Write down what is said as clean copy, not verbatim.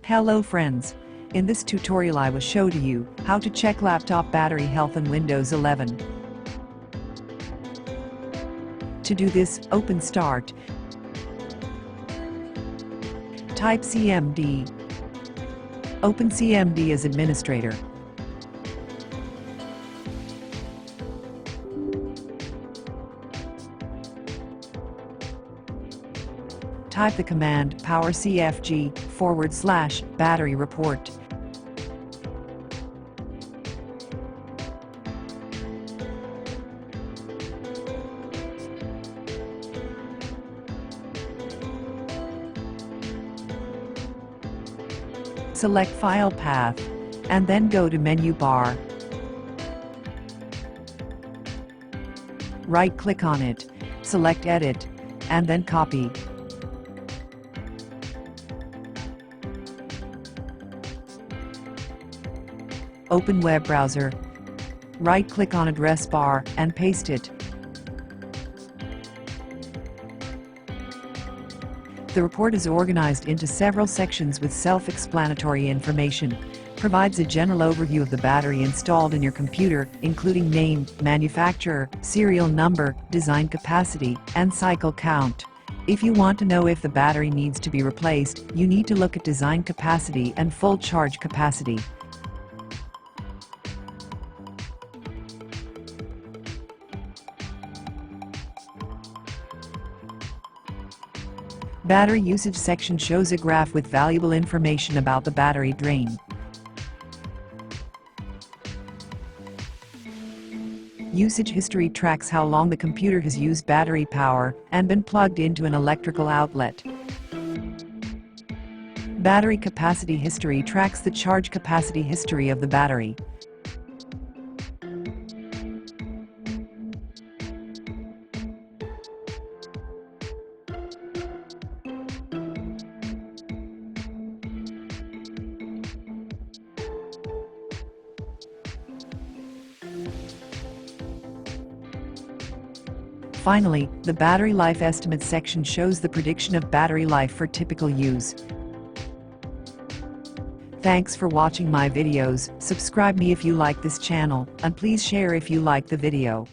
Hello friends. In this tutorial I will show to you how to check laptop battery health in Windows 11. To do this, open Start. Type CMD. Open CMD as administrator. Type the command Powercfg/battery report. Select File Path, and then go to Menu Bar. Right-click on it, select Edit, and then Copy. Open web browser. Right-click on address bar and paste it. The report is organized into several sections with self-explanatory information. Provides a general overview of the battery installed in your computer, including name, manufacturer, serial number, design capacity, and cycle count. If you want to know if the battery needs to be replaced, you need to look at design capacity and full charge capacity. Battery usage section shows a graph with valuable information about the battery drain. Usage history tracks how long the computer has used battery power and been plugged into an electrical outlet. Battery capacity history tracks the charge capacity history of the battery. Finally, the battery life estimate section shows the prediction of battery life for typical use. Thanks for watching my videos. Subscribe me if you like this channel, and please share if you like the video.